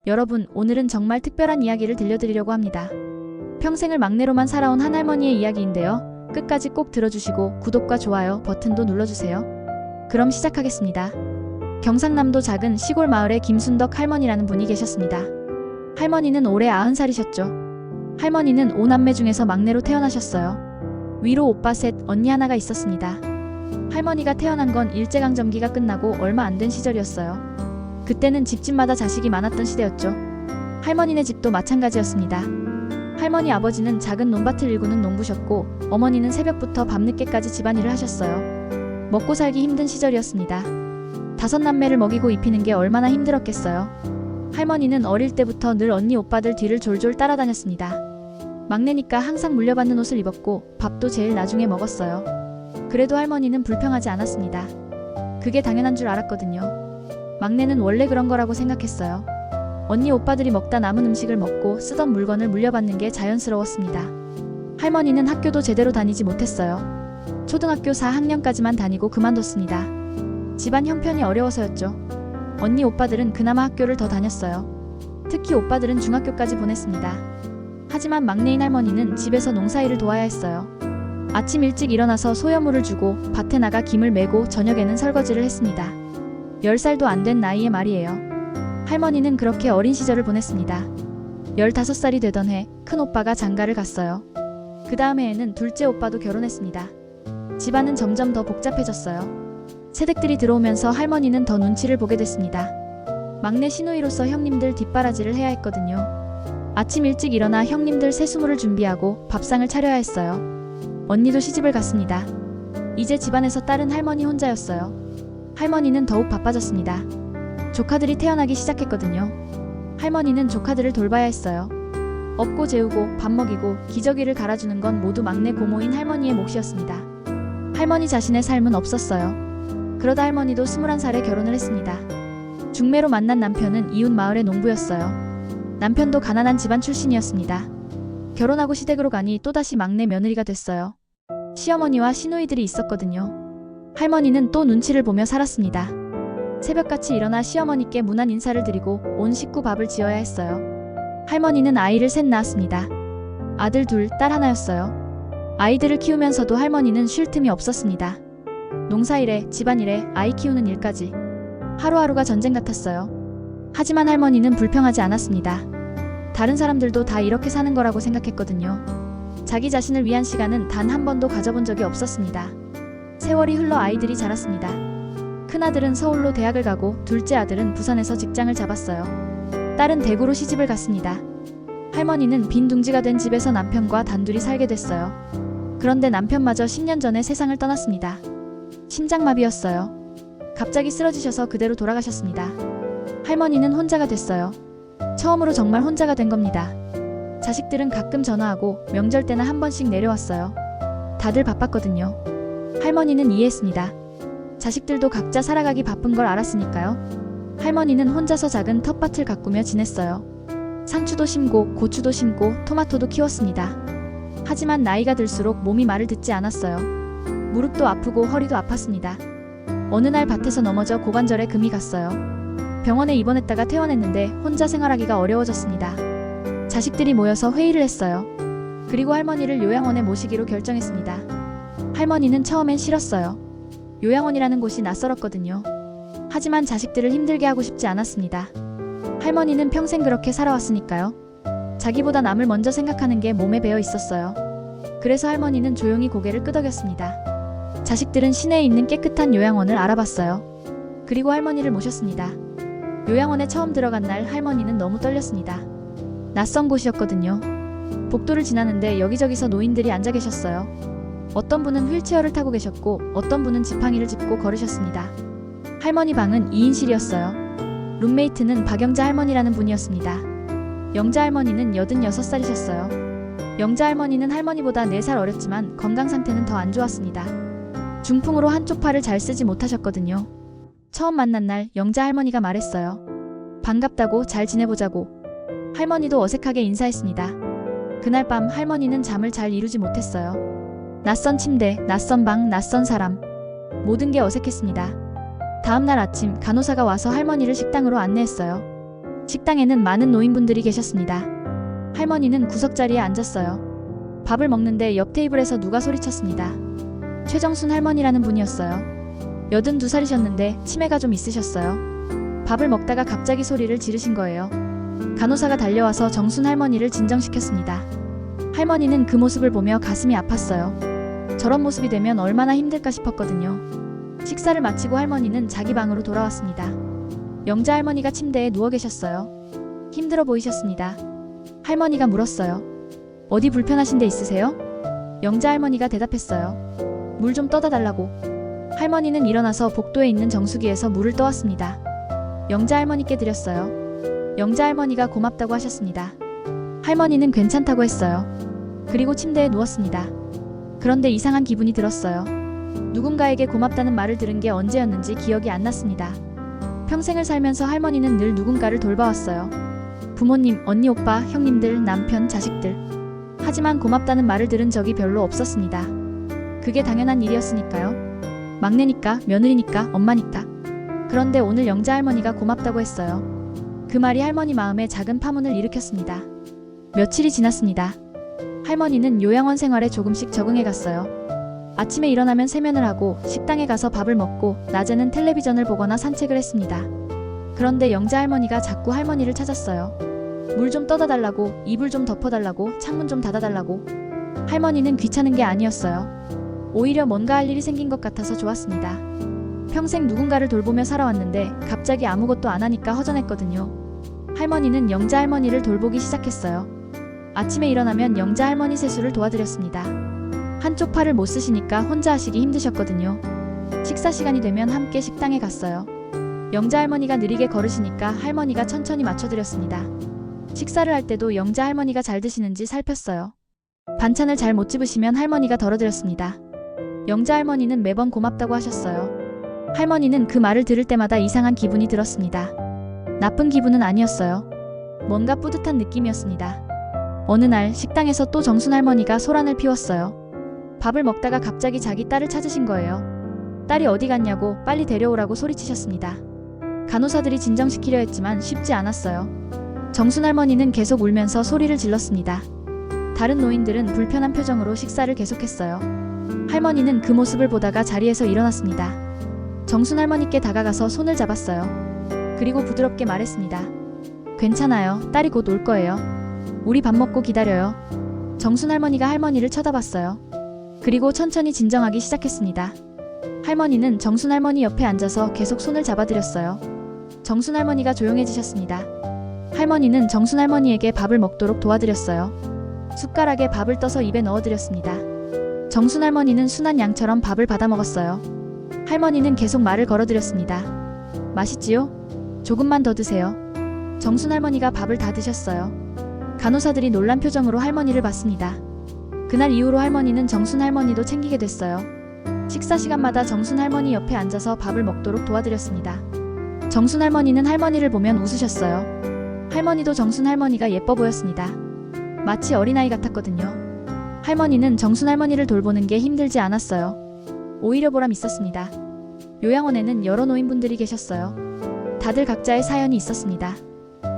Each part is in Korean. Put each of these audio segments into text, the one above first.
여러분, 오늘은 정말 특별한 이야기를 들려드리려고 합니다. 평생을 막내로만 살아온 한 할머니의 이야기인데요. 끝까지 꼭 들어주시고 구독과 좋아요 버튼도 눌러주세요. 그럼 시작하겠습니다. 경상남도 작은 시골 마을에 김순덕 할머니라는 분이 계셨습니다. 할머니는 올해 90살이셨죠. 할머니는 5남매 중에서 막내로 태어나셨어요. 위로 오빠 셋, 언니 하나가 있었습니다. 할머니가 태어난 건 일제강점기가 끝나고 얼마 안 된 시절이었어요. 그때는 집집마다 자식이 많았던 시대였죠. 할머니네 집도 마찬가지였습니다. 할머니 아버지는 작은 논밭을 일구는 농부셨고 어머니는 새벽부터 밤늦게까지 집안일을 하셨어요. 먹고 살기 힘든 시절이었습니다. 5남매를 먹이고 입히는 게 얼마나 힘들었겠어요. 할머니는 어릴 때부터 늘 언니 오빠들 뒤를 졸졸 따라다녔습니다. 막내니까 항상 물려받는 옷을 입었고 밥도 제일 나중에 먹었어요. 그래도 할머니는 불평하지 않았습니다. 그게 당연한 줄 알았거든요. 막내는 원래 그런 거라고 생각했어요. 언니 오빠들이 먹다 남은 음식을 먹고 쓰던 물건을 물려받는 게 자연스러웠습니다. 할머니는 학교도 제대로 다니지 못했어요. 초등학교 4학년까지만 다니고 그만뒀습니다. 집안 형편이 어려워서였죠. 언니 오빠들은 그나마 학교를 더 다녔어요. 특히 오빠들은 중학교까지 보냈습니다. 하지만 막내인 할머니는 집에서 농사일을 도와야 했어요. 아침 일찍 일어나서 소여물을 주고 밭에 나가 김을 메고 저녁에는 설거지를 했습니다. 10살도 안 된 나이에 말이에요. 할머니는 그렇게 어린 시절을 보냈습니다. 15살이 되던 해 큰오빠가 장가를 갔어요. 그 다음 해에는 둘째 오빠도 결혼했습니다. 집안은 점점 더 복잡해졌어요. 새댁들이 들어오면서 할머니는 더 눈치를 보게 됐습니다. 막내 시누이로서 형님들 뒷바라지를 해야 했거든요. 아침 일찍 일어나 형님들 세수물을 준비하고 밥상을 차려야 했어요. 언니도 시집을 갔습니다. 이제 집안에서 딸은 할머니 혼자였어요. 할머니는 더욱 바빠졌습니다. 조카들이 태어나기 시작했거든요. 할머니는 조카들을 돌봐야 했어요. 업고 재우고 밥 먹이고 기저귀를 갈아주는 건 모두 막내 고모인 할머니의 몫이었습니다. 할머니 자신의 삶은 없었어요. 그러다 할머니도 21살에 결혼을 했습니다. 중매로 만난 남편은 이웃 마을의 농부였어요. 남편도 가난한 집안 출신이었습니다. 결혼하고 시댁으로 가니 또다시 막내 며느리가 됐어요. 시어머니와 시누이들이 있었거든요. 할머니는 또 눈치를 보며 살았습니다. 새벽같이 일어나 시어머니께 문안 인사를 드리고 온 식구 밥을 지어야 했어요. 할머니는 아이를 셋 낳았습니다. 아들 둘, 딸 하나였어요. 아이들을 키우면서도 할머니는 쉴 틈이 없었습니다. 농사일에, 집안일에, 아이 키우는 일까지. 하루하루가 전쟁 같았어요. 하지만 할머니는 불평하지 않았습니다. 다른 사람들도 다 이렇게 사는 거라고 생각했거든요. 자기 자신을 위한 시간은 단 한 번도 가져본 적이 없었습니다. 세월이 흘러 아이들이 자랐습니다. 큰아들은 서울로 대학을 가고 둘째 아들은 부산에서 직장을 잡았어요. 딸은 대구로 시집을 갔습니다. 할머니는 빈 둥지가 된 집에서 남편과 단둘이 살게 됐어요. 그런데 남편마저 10년 전에 세상을 떠났습니다. 심장마비였어요. 갑자기 쓰러지셔서 그대로 돌아가셨습니다. 할머니는 혼자가 됐어요. 처음으로 정말 혼자가 된 겁니다. 자식들은 가끔 전화하고 명절 때나 한 번씩 내려왔어요. 다들 바빴거든요. 할머니는 이해했습니다. 자식들도 각자 살아가기 바쁜 걸 알았으니까요. 할머니는 혼자서 작은 텃밭을 가꾸며 지냈어요. 상추도 심고 고추도 심고 토마토도 키웠습니다. 하지만 나이가 들수록 몸이 말을 듣지 않았어요. 무릎도 아프고 허리도 아팠습니다. 어느 날 밭에서 넘어져 고관절에 금이 갔어요. 병원에 입원했다가 퇴원했는데 혼자 생활하기가 어려워졌습니다. 자식들이 모여서 회의를 했어요. 그리고 할머니를 요양원에 모시기로 결정했습니다. 할머니는 처음엔 싫었어요. 요양원이라는 곳이 낯설었거든요. 하지만 자식들을 힘들게 하고 싶지 않았습니다. 할머니는 평생 그렇게 살아왔으니까요. 자기보다 남을 먼저 생각하는 게 몸에 배어 있었어요. 그래서 할머니는 조용히 고개를 끄덕였습니다. 자식들은 시내에 있는 깨끗한 요양원을 알아봤어요. 그리고 할머니를 모셨습니다. 요양원에 처음 들어간 날 할머니는 너무 떨렸습니다. 낯선 곳이었거든요. 복도를 지나는데 여기저기서 노인들이 앉아 계셨어요. 어떤 분은 휠체어를 타고 계셨고 어떤 분은 지팡이를 짚고 걸으셨습니다. 할머니 방은 2인실이었어요. 룸메이트는 박영자 할머니라는 분이었습니다. 영자 할머니는 86살이셨어요. 영자 할머니는 할머니보다 4살 어렸지만 건강 상태는 더 안 좋았습니다. 중풍으로 한쪽 팔을 잘 쓰지 못하셨거든요. 처음 만난 날 영자 할머니가 말했어요. 반갑다고, 잘 지내보자고. 할머니도 어색하게 인사했습니다. 그날 밤 할머니는 잠을 잘 이루지 못했어요. 낯선 침대, 낯선 방, 낯선 사람. 모든 게 어색했습니다. 다음날 아침 간호사가 와서 할머니를 식당으로 안내했어요. 식당에는 많은 노인분들이 계셨습니다. 할머니는 구석자리에 앉았어요. 밥을 먹는데 옆 테이블에서 누가 소리쳤습니다. 최정순 할머니라는 분이었어요. 82살이셨는데 치매가 좀 있으셨어요. 밥을 먹다가 갑자기 소리를 지르신 거예요. 간호사가 달려와서 정순 할머니를 진정시켰습니다. 할머니는 그 모습을 보며 가슴이 아팠어요. 저런 모습이 되면 얼마나 힘들까 싶었거든요. 식사를 마치고 할머니는 자기 방으로 돌아왔습니다. 영자 할머니가 침대에 누워 계셨어요. 힘들어 보이셨습니다. 할머니가 물었어요. 어디 불편하신 데 있으세요? 영자 할머니가 대답했어요. 물 좀 떠다 달라고. 할머니는 일어나서 복도에 있는 정수기에서 물을 떠왔습니다. 영자 할머니께 드렸어요. 영자 할머니가 고맙다고 하셨습니다. 할머니는 괜찮다고 했어요. 그리고 침대에 누웠습니다. 그런데 이상한 기분이 들었어요. 누군가에게 고맙다는 말을 들은 게 언제였는지 기억이 안 났습니다. 평생을 살면서 할머니는 늘 누군가를 돌봐왔어요. 부모님, 언니, 오빠, 형님들, 남편, 자식들. 하지만 고맙다는 말을 들은 적이 별로 없었습니다. 그게 당연한 일이었으니까요. 막내니까, 며느리니까, 엄마니까. 그런데 오늘 영자 할머니가 고맙다고 했어요. 그 말이 할머니 마음에 작은 파문을 일으켰습니다. 며칠이 지났습니다. 할머니는 요양원 생활에 조금씩 적응해 갔어요. 아침에 일어나면 세면을 하고 식당에 가서 밥을 먹고 낮에는 텔레비전을 보거나 산책을 했습니다. 그런데 영자 할머니가 자꾸 할머니를 찾았어요. 물 좀 떠다 달라고, 이불 좀 덮어달라고, 창문 좀 닫아달라고. 할머니는 귀찮은 게 아니었어요. 오히려 뭔가 할 일이 생긴 것 같아서 좋았습니다. 평생 누군가를 돌보며 살아왔는데 갑자기 아무것도 안 하니까 허전했거든요. 할머니는 영자 할머니를 돌보기 시작했어요. 아침에 일어나면 영자 할머니 세수를 도와드렸습니다. 한쪽 팔을 못 쓰시니까 혼자 하시기 힘드셨거든요. 식사 시간이 되면 함께 식당에 갔어요. 영자 할머니가 느리게 걸으시니까 할머니가 천천히 맞춰드렸습니다. 식사를 할 때도 영자 할머니가 잘 드시는지 살폈어요. 반찬을 잘 못 집으시면 할머니가 덜어드렸습니다. 영자 할머니는 매번 고맙다고 하셨어요. 할머니는 그 말을 들을 때마다 이상한 기분이 들었습니다. 나쁜 기분은 아니었어요. 뭔가 뿌듯한 느낌이었습니다. 어느 날 식당에서 또 정순 할머니가 소란을 피웠어요. 밥을 먹다가 갑자기 자기 딸을 찾으신 거예요. 딸이 어디 갔냐고 빨리 데려오라고 소리치셨습니다. 간호사들이 진정시키려 했지만 쉽지 않았어요. 정순 할머니는 계속 울면서 소리를 질렀습니다. 다른 노인들은 불편한 표정으로 식사를 계속했어요. 할머니는 그 모습을 보다가 자리에서 일어났습니다. 정순 할머니께 다가가서 손을 잡았어요. 그리고 부드럽게 말했습니다. 괜찮아요. 딸이 곧 올 거예요. 우리 밥 먹고 기다려요. 정순 할머니가 할머니를 쳐다봤어요. 그리고 천천히 진정하기 시작했습니다. 할머니는 정순 할머니 옆에 앉아서 계속 손을 잡아드렸어요. 정순 할머니가 조용해지셨습니다. 할머니는 정순 할머니에게 밥을 먹도록 도와드렸어요. 숟가락에 밥을 떠서 입에 넣어드렸습니다. 정순 할머니는 순한 양처럼 밥을 받아 먹었어요. 할머니는 계속 말을 걸어드렸습니다. 맛있지요? 조금만 더 드세요. 정순 할머니가 밥을 다 드셨어요. 간호사들이 놀란 표정으로 할머니를 봤습니다. 그날 이후로 할머니는 정순 할머니도 챙기게 됐어요. 식사 시간마다 정순 할머니 옆에 앉아서 밥을 먹도록 도와드렸습니다. 정순 할머니는 할머니를 보면 웃으셨어요. 할머니도 정순 할머니가 예뻐 보였습니다. 마치 어린아이 같았거든요. 할머니는 정순 할머니를 돌보는 게 힘들지 않았어요. 오히려 보람 있었습니다. 요양원에는 여러 노인분들이 계셨어요. 다들 각자의 사연이 있었습니다.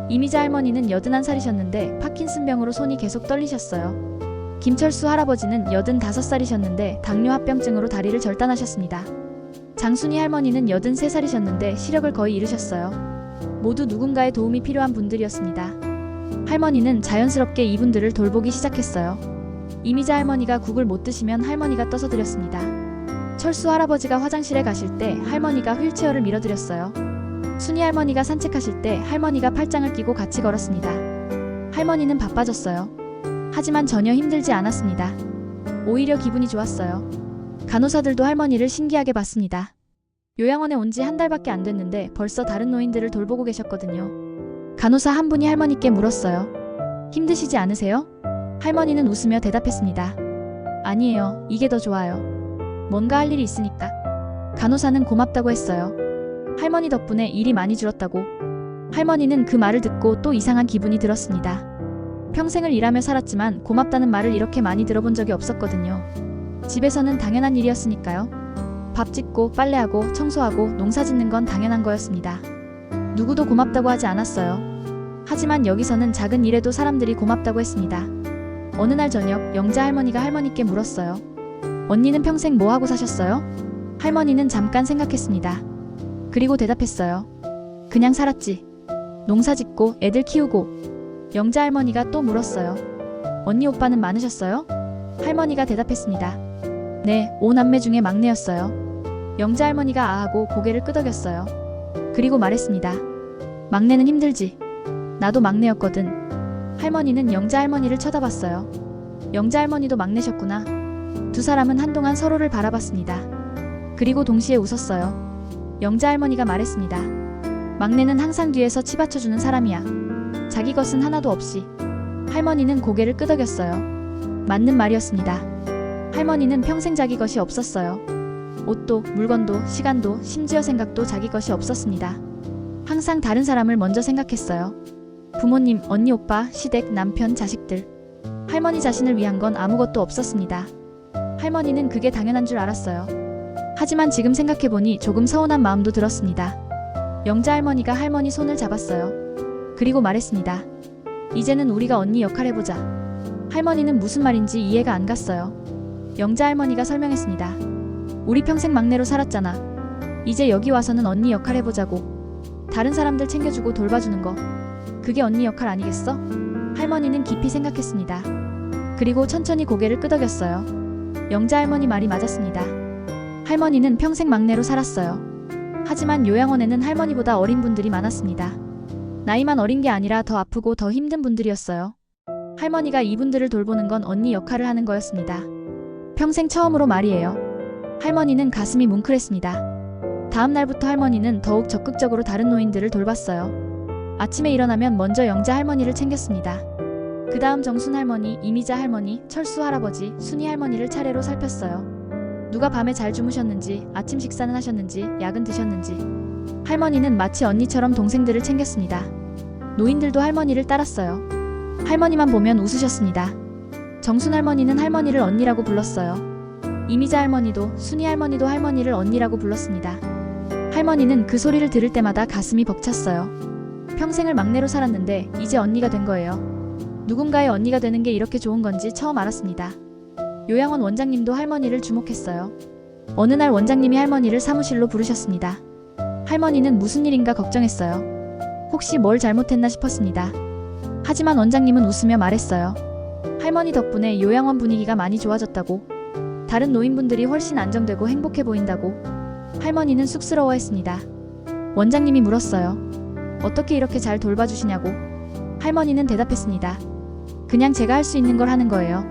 이미자 할머니는 81살이셨는데 파킨슨병으로 손이 계속 떨리셨어요. 김철수 할아버지는 85살이셨는데 당뇨합병증으로 다리를 절단하셨습니다. 장순이 할머니는 83살이셨는데 시력을 거의 잃으셨어요. 모두 누군가의 도움이 필요한 분들이었습니다. 할머니는 자연스럽게 이분들을 돌보기 시작했어요. 이미자 할머니가 국을 못 드시면 할머니가 떠서 드렸습니다. 철수 할아버지가 화장실에 가실 때 할머니가 휠체어를 밀어드렸어요. 순이 할머니가 산책하실 때 할머니가 팔짱을 끼고 같이 걸었습니다. 할머니는 바빠졌어요. 하지만 전혀 힘들지 않았습니다. 오히려 기분이 좋았어요. 간호사들도 할머니를 신기하게 봤습니다. 요양원에 온 지 한 달밖에 안 됐는데 벌써 다른 노인들을 돌보고 계셨거든요. 간호사 한 분이 할머니께 물었어요. 힘드시지 않으세요? 할머니는 웃으며 대답했습니다. 아니에요. 이게 더 좋아요. 뭔가 할 일이 있으니까. 간호사는 고맙다고 했어요. 할머니 덕분에 일이 많이 줄었다고. 할머니는 그 말을 듣고 또 이상한 기분이 들었습니다. 평생을 일하며 살았지만 고맙다는 말을 이렇게 많이 들어본 적이 없었거든요. 집에서는 당연한 일이었으니까요. 밥 짓고 빨래하고 청소하고 농사 짓는 건 당연한 거였습니다. 누구도 고맙다고 하지 않았어요. 하지만 여기서는 작은 일에도 사람들이 고맙다고 했습니다. 어느 날 저녁 영자 할머니가 할머니께 물었어요. 언니는 평생 뭐 하고 사셨어요? 할머니는 잠깐 생각했습니다. 그리고 대답했어요. 그냥 살았지. 농사 짓고 애들 키우고. 영자 할머니가 또 물었어요. 언니 오빠는 많으셨어요? 할머니가 대답했습니다. 네, 5남매 중에 막내였어요. 영자 할머니가 아하고 고개를 끄덕였어요. 그리고 말했습니다. 막내는 힘들지. 나도 막내였거든. 할머니는 영자 할머니를 쳐다봤어요. 영자 할머니도 막내셨구나. 두 사람은 한동안 서로를 바라봤습니다. 그리고 동시에 웃었어요. 영자 할머니가 말했습니다. 막내는 항상 뒤에서 치받쳐주는 사람이야. 자기 것은 하나도 없이. 할머니는 고개를 끄덕였어요. 맞는 말이었습니다. 할머니는 평생 자기 것이 없었어요. 옷도, 물건도, 시간도, 심지어 생각도 자기 것이 없었습니다. 항상 다른 사람을 먼저 생각했어요. 부모님, 언니, 오빠, 시댁, 남편, 자식들. 할머니 자신을 위한 건 아무것도 없었습니다. 할머니는 그게 당연한 줄 알았어요. 하지만 지금 생각해보니 조금 서운한 마음도 들었습니다. 영자 할머니가 할머니 손을 잡았어요. 그리고 말했습니다. 이제는 우리가 언니 역할 해보자. 할머니는 무슨 말인지 이해가 안 갔어요. 영자 할머니가 설명했습니다. 우리 평생 막내로 살았잖아. 이제 여기 와서는 언니 역할 해보자고. 다른 사람들 챙겨주고 돌봐주는 거. 그게 언니 역할 아니겠어? 할머니는 깊이 생각했습니다. 그리고 천천히 고개를 끄덕였어요. 영자 할머니 말이 맞았습니다. 할머니는 평생 막내로 살았어요. 하지만 요양원에는 할머니보다 어린 분들이 많았습니다. 나이만 어린 게 아니라 더 아프고 더 힘든 분들이었어요. 할머니가 이분들을 돌보는 건 언니 역할을 하는 거였습니다. 평생 처음으로 말이에요. 할머니는 가슴이 뭉클했습니다. 다음 날부터 할머니는 더욱 적극적으로 다른 노인들을 돌봤어요. 아침에 일어나면 먼저 영자 할머니를 챙겼습니다. 그 다음 정순 할머니, 이미자 할머니, 철수 할아버지, 순이 할머니를 차례로 살폈어요. 누가 밤에 잘 주무셨는지, 아침 식사는 하셨는지, 약은 드셨는지. 할머니는 마치 언니처럼 동생들을 챙겼습니다. 노인들도 할머니를 따랐어요. 할머니만 보면 웃으셨습니다. 정순 할머니는 할머니를 언니라고 불렀어요. 이미자 할머니도, 순이 할머니도 할머니를 언니라고 불렀습니다. 할머니는 그 소리를 들을 때마다 가슴이 벅찼어요. 평생을 막내로 살았는데 이제 언니가 된 거예요. 누군가의 언니가 되는 게 이렇게 좋은 건지 처음 알았습니다. 요양원 원장님도 할머니를 주목했어요. 어느 날 원장님이 할머니를 사무실로 부르셨습니다. 할머니는 무슨 일인가 걱정했어요. 혹시 뭘 잘못했나 싶었습니다. 하지만 원장님은 웃으며 말했어요. 할머니 덕분에 요양원 분위기가 많이 좋아졌다고. 다른 노인분들이 훨씬 안정되고 행복해 보인다고. 할머니는 쑥스러워했습니다. 원장님이 물었어요. 어떻게 이렇게 잘 돌봐주시냐고. 할머니는 대답했습니다. 그냥 제가 할 수 있는 걸 하는 거예요.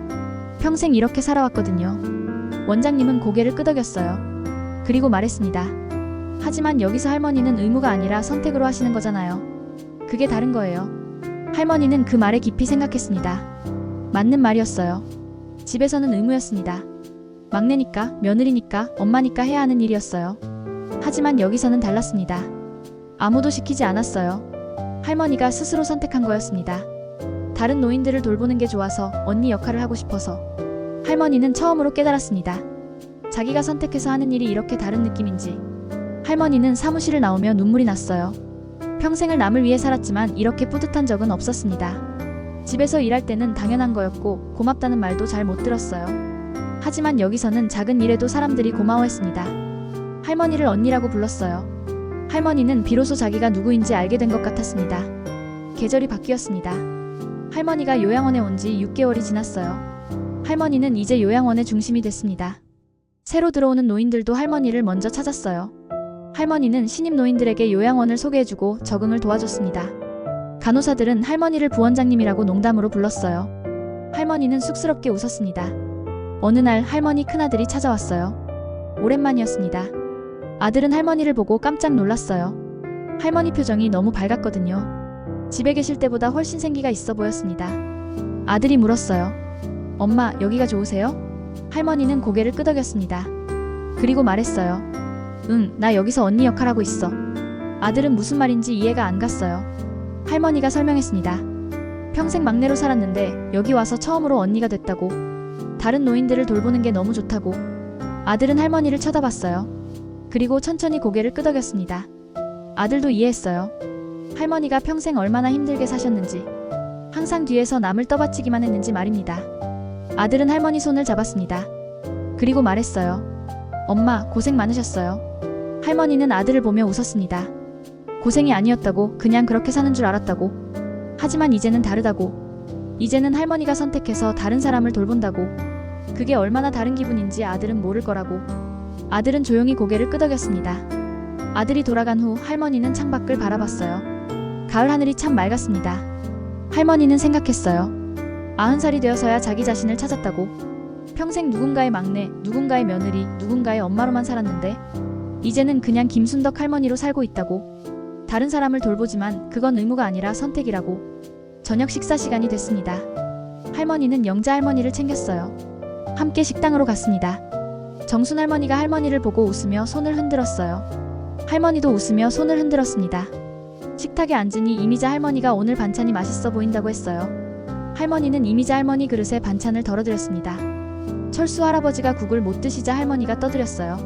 평생 이렇게 살아왔거든요. 원장님은 고개를 끄덕였어요. 그리고 말했습니다. 하지만 여기서 할머니는 의무가 아니라 선택으로 하시는 거잖아요. 그게 다른 거예요. 할머니는 그 말에 깊이 생각했습니다. 맞는 말이었어요. 집에서는 의무였습니다. 막내니까, 며느리니까, 엄마니까 해야 하는 일이었어요. 하지만 여기서는 달랐습니다. 아무도 시키지 않았어요. 할머니가 스스로 선택한 거였습니다. 다른 노인들을 돌보는 게 좋아서, 언니 역할을 하고 싶어서. 할머니는 처음으로 깨달았습니다. 자기가 선택해서 하는 일이 이렇게 다른 느낌인지. 할머니는 사무실을 나오며 눈물이 났어요. 평생을 남을 위해 살았지만 이렇게 뿌듯한 적은 없었습니다. 집에서 일할 때는 당연한 거였고 고맙다는 말도 잘 못 들었어요. 하지만 여기서는 작은 일에도 사람들이 고마워했습니다. 할머니를 언니라고 불렀어요. 할머니는 비로소 자기가 누구인지 알게 된 것 같았습니다. 계절이 바뀌었습니다. 할머니가 요양원에 온 지 6개월이 지났어요. 할머니는 이제 요양원의 중심이 됐습니다. 새로 들어오는 노인들도 할머니를 먼저 찾았어요. 할머니는 신입 노인들에게 요양원을 소개해주고 적응을 도와줬습니다. 간호사들은 할머니를 부원장님이라고 농담으로 불렀어요. 할머니는 쑥스럽게 웃었습니다. 어느 날 할머니 큰아들이 찾아왔어요. 오랜만이었습니다. 아들은 할머니를 보고 깜짝 놀랐어요. 할머니 표정이 너무 밝았거든요. 집에 계실 때보다 훨씬 생기가 있어 보였습니다. 아들이 물었어요. 엄마, 여기가 좋으세요? 할머니는 고개를 끄덕였습니다. 그리고 말했어요. 응, 나 여기서 언니 역할하고 있어. 아들은 무슨 말인지 이해가 안 갔어요. 할머니가 설명했습니다. 평생 막내로 살았는데 여기 와서 처음으로 언니가 됐다고. 다른 노인들을 돌보는 게 너무 좋다고. 아들은 할머니를 쳐다봤어요. 그리고 천천히 고개를 끄덕였습니다. 아들도 이해했어요. 할머니가 평생 얼마나 힘들게 사셨는지, 항상 뒤에서 남을 떠받치기만 했는지 말입니다. 아들은 할머니 손을 잡았습니다. 그리고 말했어요. 엄마, 고생 많으셨어요. 할머니는 아들을 보며 웃었습니다. 고생이 아니었다고, 그냥 그렇게 사는 줄 알았다고. 하지만 이제는 다르다고. 이제는 할머니가 선택해서 다른 사람을 돌본다고. 그게 얼마나 다른 기분인지 아들은 모를 거라고. 아들은 조용히 고개를 끄덕였습니다. 아들이 돌아간 후 할머니는 창밖을 바라봤어요. 가을 하늘이 참 맑았습니다. 할머니는 생각했어요. 90살이 되어서야 자기 자신을 찾았다고. 평생 누군가의 막내, 누군가의 며느리, 누군가의 엄마로만 살았는데 이제는 그냥 김순덕 할머니로 살고 있다고. 다른 사람을 돌보지만 그건 의무가 아니라 선택이라고. 저녁 식사 시간이 됐습니다. 할머니는 영자 할머니를 챙겼어요. 함께 식당으로 갔습니다. 정순 할머니가 할머니를 보고 웃으며 손을 흔들었어요. 할머니도 웃으며 손을 흔들었습니다. 식탁에 앉으니 이미자 할머니가 오늘 반찬이 맛있어 보인다고 했어요. 할머니는 이미자 할머니 그릇에 반찬을 덜어드렸습니다. 철수 할아버지가 국을 못 드시자 할머니가 떠드렸어요.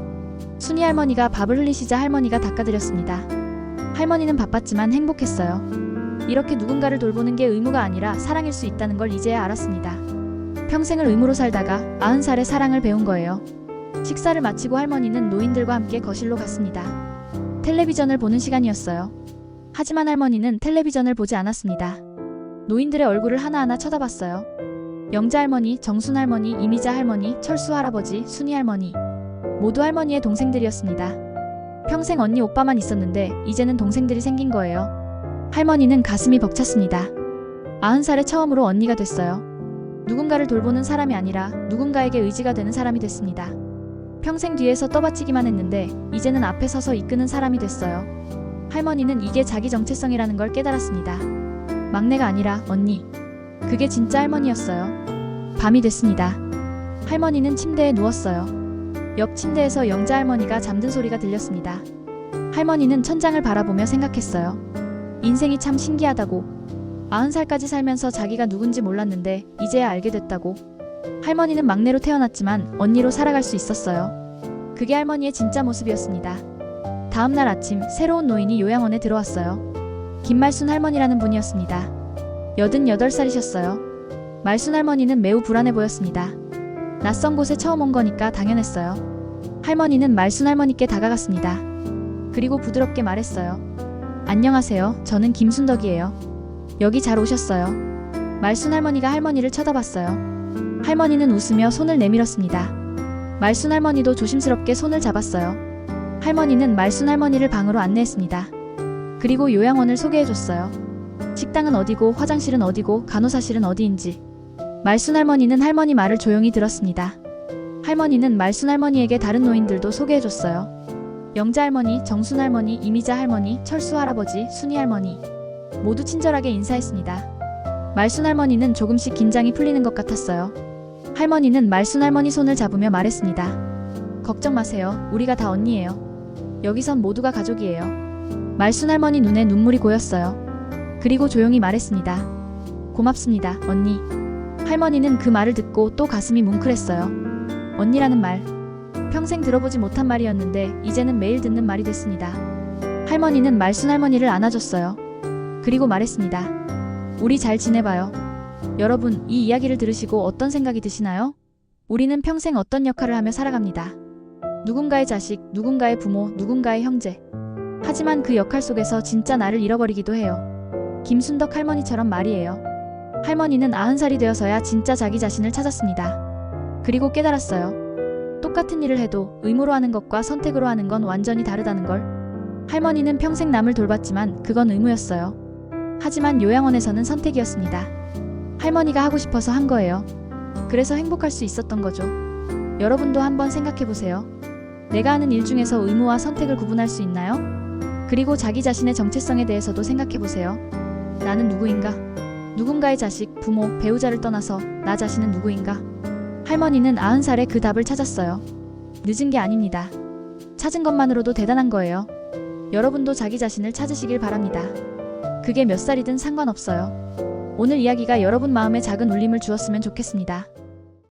순이 할머니가 밥을 흘리시자 할머니가 닦아드렸습니다. 할머니는 바빴지만 행복했어요. 이렇게 누군가를 돌보는 게 의무가 아니라 사랑일 수 있다는 걸 이제야 알았습니다. 평생을 의무로 살다가 90살에 사랑을 배운 거예요. 식사를 마치고 할머니는 노인들과 함께 거실로 갔습니다. 텔레비전을 보는 시간이었어요. 하지만 할머니는 텔레비전을 보지 않았습니다. 노인들의 얼굴을 하나하나 쳐다봤어요. 영자 할머니, 정순 할머니, 이미자 할머니, 철수 할아버지, 순이 할머니. 모두 할머니의 동생들이었습니다. 평생 언니 오빠만 있었는데 이제는 동생들이 생긴 거예요. 할머니는 가슴이 벅찼습니다. 90살에 처음으로 언니가 됐어요. 누군가를 돌보는 사람이 아니라 누군가에게 의지가 되는 사람이 됐습니다. 평생 뒤에서 떠받치기만 했는데 이제는 앞에 서서 이끄는 사람이 됐어요. 할머니는 이게 자기 정체성이라는 걸 깨달았습니다. 막내가 아니라 언니. 그게 진짜 할머니였어요. 밤이 됐습니다. 할머니는 침대에 누웠어요. 옆 침대에서 영자 할머니가 잠든 소리가 들렸습니다. 할머니는 천장을 바라보며 생각했어요. 인생이 참 신기하다고. 90살까지 살면서 자기가 누군지 몰랐는데 이제야 알게 됐다고. 할머니는 막내로 태어났지만 언니로 살아갈 수 있었어요. 그게 할머니의 진짜 모습이었습니다. 다음날 아침 새로운 노인이 요양원에 들어왔어요. 김말순 할머니라는 분이었습니다. 88살이셨어요. 말순 할머니는 매우 불안해 보였습니다. 낯선 곳에 처음 온 거니까 당연했어요. 할머니는 말순 할머니께 다가갔습니다. 그리고 부드럽게 말했어요. 안녕하세요. 저는 김순덕이에요. 여기 잘 오셨어요. 말순 할머니가 할머니를 쳐다봤어요. 할머니는 웃으며 손을 내밀었습니다. 말순 할머니도 조심스럽게 손을 잡았어요. 할머니는 말순 할머니를 방으로 안내했습니다. 그리고 요양원을 소개해줬어요. 식당은 어디고 화장실은 어디고 간호사실은 어디인지. 말순 할머니는 할머니 말을 조용히 들었습니다. 할머니는 말순 할머니에게 다른 노인들도 소개해줬어요. 영자 할머니, 정순 할머니, 이미자 할머니, 철수 할아버지, 순이 할머니. 모두 친절하게 인사했습니다. 말순 할머니는 조금씩 긴장이 풀리는 것 같았어요. 할머니는 말순 할머니 손을 잡으며 말했습니다. 걱정 마세요. 우리가 다 언니예요. 여기선 모두가 가족이에요. 말순 할머니 눈에 눈물이 고였어요. 그리고 조용히 말했습니다. 고맙습니다, 언니. 할머니는 그 말을 듣고 또 가슴이 뭉클했어요. 언니라는 말. 평생 들어보지 못한 말이었는데 이제는 매일 듣는 말이 됐습니다. 할머니는 말순 할머니를 안아줬어요. 그리고 말했습니다. 우리 잘 지내봐요. 여러분, 이 이야기를 들으시고 어떤 생각이 드시나요? 우리는 평생 어떤 역할을 하며 살아갑니다. 누군가의 자식, 누군가의 부모, 누군가의 형제. 하지만 그 역할 속에서 진짜 나를 잃어버리기도 해요. 김순덕 할머니처럼 말이에요. 할머니는 90살이 되어서야 진짜 자기 자신을 찾았습니다. 그리고 깨달았어요. 똑같은 일을 해도 의무로 하는 것과 선택으로 하는 건 완전히 다르다는 걸. 할머니는 평생 남을 돌봤지만 그건 의무였어요. 하지만 요양원에서는 선택이었습니다. 할머니가 하고 싶어서 한 거예요. 그래서 행복할 수 있었던 거죠. 여러분도 한번 생각해보세요. 내가 하는 일 중에서 의무와 선택을 구분할 수 있나요? 그리고 자기 자신의 정체성에 대해서도 생각해보세요. 나는 누구인가? 누군가의 자식, 부모, 배우자를 떠나서 나 자신은 누구인가? 할머니는 90살에 그 답을 찾았어요. 늦은 게 아닙니다. 찾은 것만으로도 대단한 거예요. 여러분도 자기 자신을 찾으시길 바랍니다. 그게 몇 살이든 상관없어요. 오늘 이야기가 여러분 마음에 작은 울림을 주었으면 좋겠습니다.